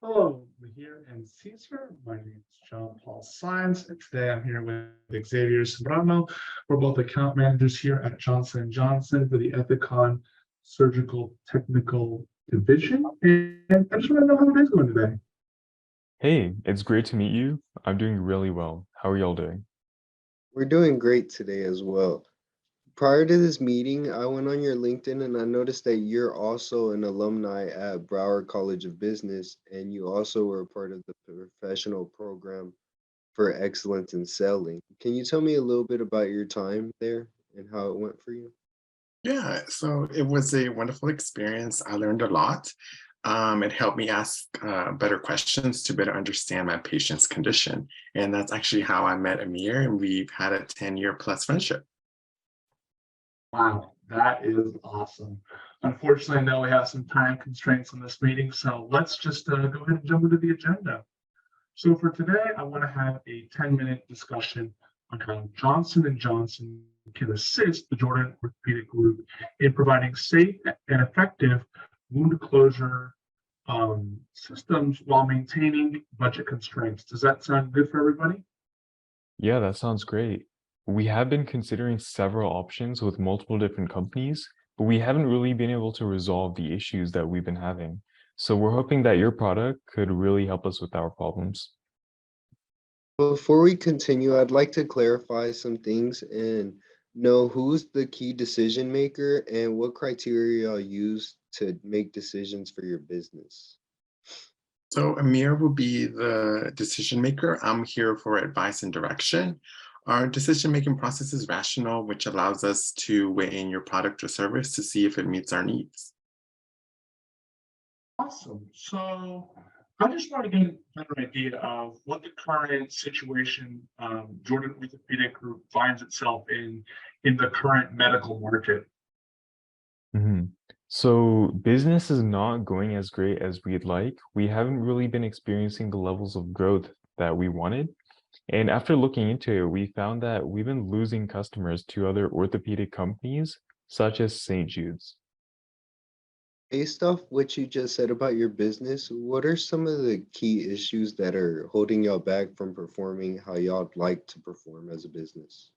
Hello, here and Caesar. My name is John Paul Science, and today I'm here with Xavier Serrano. We're both account managers here at Johnson& Johnson for the Ethicon Surgical Technical Division. And I just want to know how it is going today. Hey, it's great to meet you. I'm doing really well. How are y'all doing? We're doing great today as well. Prior to this meeting, I went on your LinkedIn and I noticed that you're also an alumni at Broward College of Business, and you also were a part of the professional program for excellence in selling. Can you tell me a little bit about your time there and how it went for you? Yeah, so it was a wonderful experience. I learned a lot. It helped me ask better questions to better understand my patient's condition. And that's actually how I met Amir, and we've had a 10-year plus friendship. Wow, that is awesome. Unfortunately, I know we have some time constraints on this meeting, so let's just go ahead and jump into the agenda. So for today, I want to have a 10-minute discussion on how Johnson& Johnson can assist the Jordan Orthopedic Group in providing safe and effective wound closure systems while maintaining budget constraints. Does that sound good for everybody? Yeah, that sounds great. We have been considering several options with multiple different companies, but we haven't really been able to resolve the issues that we've been having. So we're hoping that your product could really help us with our problems. Before we continue, I'd like to clarify some things and know who's the key decision maker and what criteria y'all use to make decisions for your business. So Amir will be the decision maker. I'm here for advice and direction. Our decision-making process is rational, which allows us to weigh in your product or service to see if it meets our needs. Awesome. So I just want to get a better idea of what the current situation Jordan Orthopedic Group finds itself in the current medical market. Mhm. So business is not going as great as we'd like. We haven't really been experiencing the levels of growth that we wanted. And after looking into it, we found that we've been losing customers to other orthopedic companies, such as St. Jude's. Based off what you just said about your business, what are some of the key issues that are holding y'all back from performing how y'all'd like to perform as a business?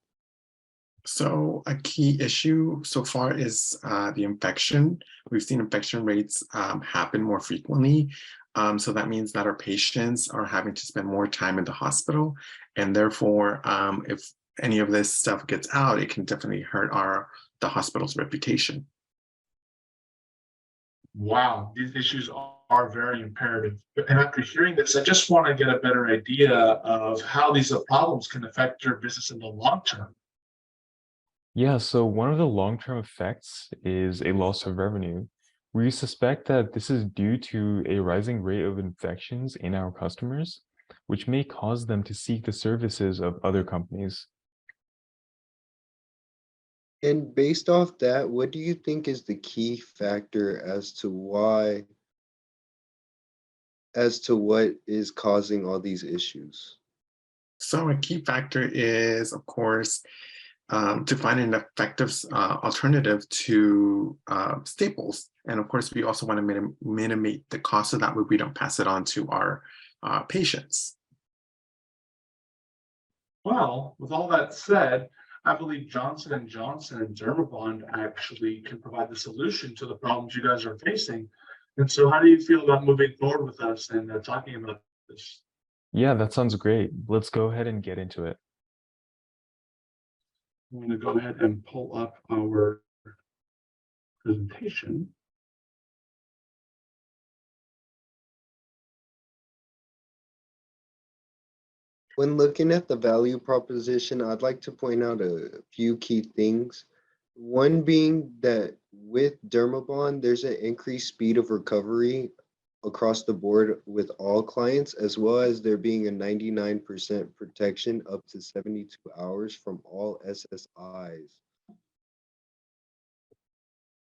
So a key issue so far is the infection. We've seen infection rates happen more frequently. So that means that our patients are having to spend more time in the hospital. And therefore, if any of this stuff gets out, it can definitely hurt the hospital's reputation. Wow, these issues are very imperative. And after hearing this, I just want to get a better idea of how these problems can affect your business in the long term. Yeah, so one of the long-term effects is a loss of revenue. We suspect that this is due to a rising rate of infections in our customers, which may cause them to seek the services of other companies. And based off that, what do you think is the key factor as to what is causing all these issues? So a key factor is, of course, to find an effective alternative to staples. And of course, we also want to minimize the cost so that way we don't pass it on to our patients. Well, with all that said, I believe Johnson& Johnson and Dermabond actually can provide the solution to the problems you guys are facing. And so how do you feel about moving forward with us and talking about this? Yeah, that sounds great. Let's go ahead and get into it. I'm going to go ahead and pull up our presentation. When looking at the value proposition, I'd like to point out a few key things. One being that with Dermabond, there's an increased speed of recovery across the board with all clients, as well as there being a 99% protection up to 72 hours from all SSIs.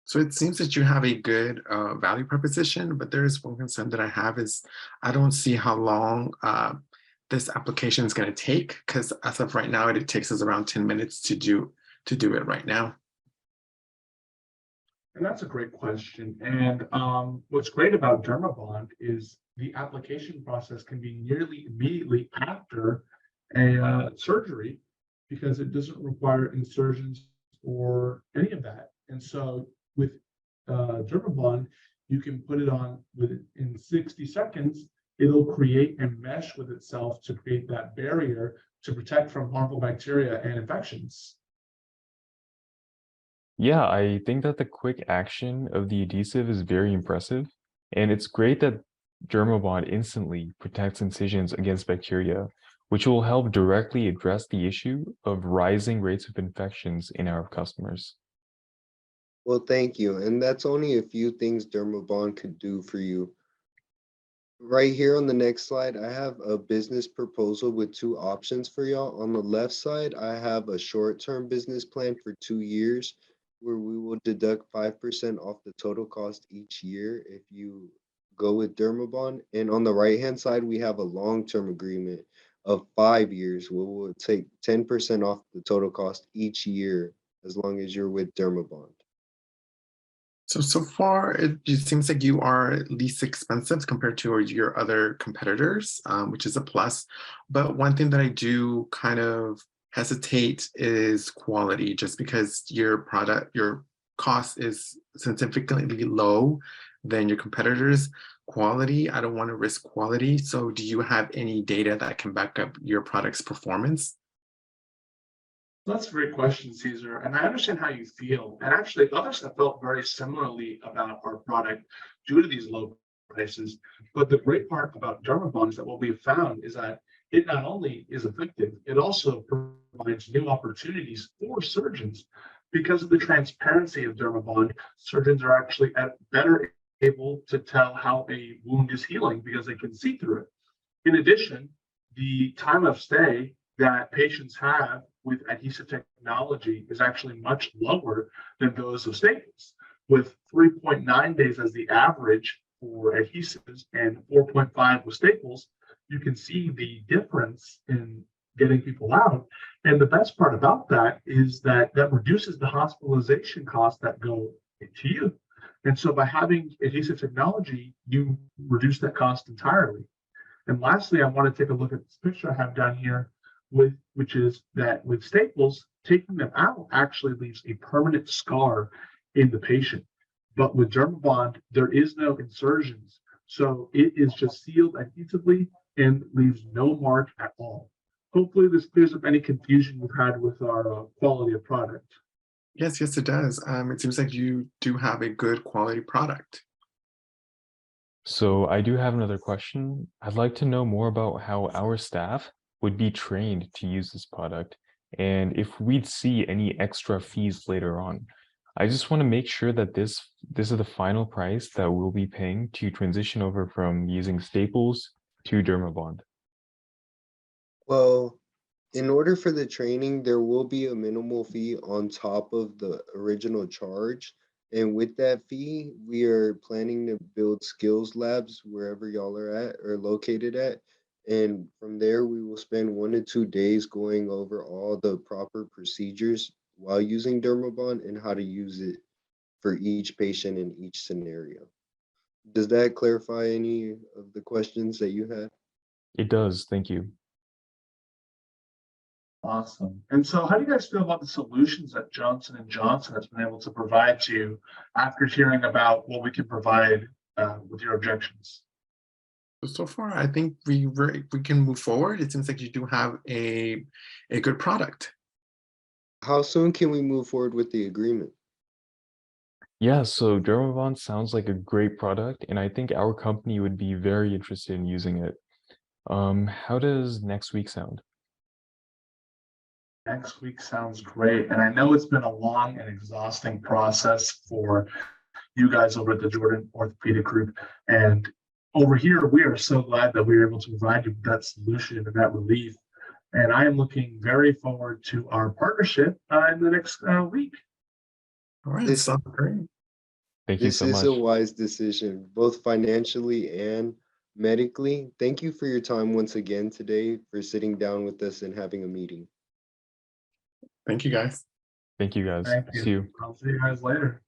So it seems that you have a good value proposition, but there is one concern that I have is I don't see how long this application is going to take, because as of right now, it takes us around 10 minutes to do it right now. And that's a great question. And what's great about Dermabond is the application process can be nearly immediately after a surgery because it doesn't require insertions or any of that. And so with Dermabond, you can put it on in 60 seconds. It'll create a mesh with itself to create that barrier to protect from harmful bacteria and infections. Yeah, I think that the quick action of the adhesive is very impressive, and it's great that Dermabond instantly protects incisions against bacteria, which will help directly address the issue of rising rates of infections in our customers. Well, thank you. And that's only a few things Dermabond could do for you. Right here on the next slide, I have a business proposal with two options for y'all. On the left side, I have a short-term business plan for 2 years where we will deduct 5% off the total cost each year if you go with Dermabond. And on the right-hand side, we have a long-term agreement of 5 years where we'll take 10% off the total cost each year as long as you're with Dermabond. So far, it seems like you are least expensive compared to your other competitors, which is a plus. But one thing that I do kind of hesitate is quality, just because your cost is significantly low than your competitors. Quality, I don't want to risk quality. So do you have any data that can back up your product's performance? That's a great question, Caesar. And I understand how you feel. And actually, others have felt very similarly about our product due to these low prices. But the great part about Dermabond is that what we've found is that it not only is effective, it also provides new opportunities for surgeons. Because of the transparency of Dermabond, surgeons are actually better able to tell how a wound is healing because they can see through it. In addition, the time of stay that patients have with adhesive technology is actually much lower than those of staples, with 3.9 days as the average for adhesives and 4.5 with staples. You can see the difference in getting people out. And the best part about that is that reduces the hospitalization costs that go to you. And so by having adhesive technology, you reduce that cost entirely. And lastly, I want to take a look at this picture I have down here, which is that with staples, taking them out actually leaves a permanent scar in the patient. But with Dermabond, there is no insertions. So it is just sealed adhesively and leaves no mark at all. Hopefully this clears up any confusion you've had with our quality of product. Yes, it does. It seems like you do have a good quality product. So I do have another question. I'd like to know more about how our staff would be trained to use this product and if we'd see any extra fees later on. I just want to make sure that this is the final price that we'll be paying to transition over from using staples to Dermabond. Well, in order for the training, there will be a minimal fee on top of the original charge. And with that fee, we are planning to build skills labs wherever y'all are at or located at. And from there, we will spend 1 to 2 days going over all the proper procedures while using Dermabond and how to use it for each patient in each scenario. Does that clarify any of the questions that you had? It does, thank you. Awesome. And so how do you guys feel about the solutions that Johnson & Johnson has been able to provide to you after hearing about what we can provide with your objections? So far, I think we can move forward. It seems like you do have a good product. How soon can we move forward with the agreement? Yeah, so Dermabond sounds like a great product, and I think our company would be very interested in using it. How does next week sound? Next week sounds great. And I know it's been a long and exhausting process for you guys over at the Jordan Orthopedic Group. And over here, we are so glad that we were able to provide you with that solution and that relief. And I am looking very forward to our partnership in the next week. All right, This- sounds great. Thank you This so is much. a wise decision, both financially and medically. Thank you for your time once again today, for sitting down with us and having a meeting. Thank you, guys. Thank you guys. Thank you. See you. I'll see you guys later.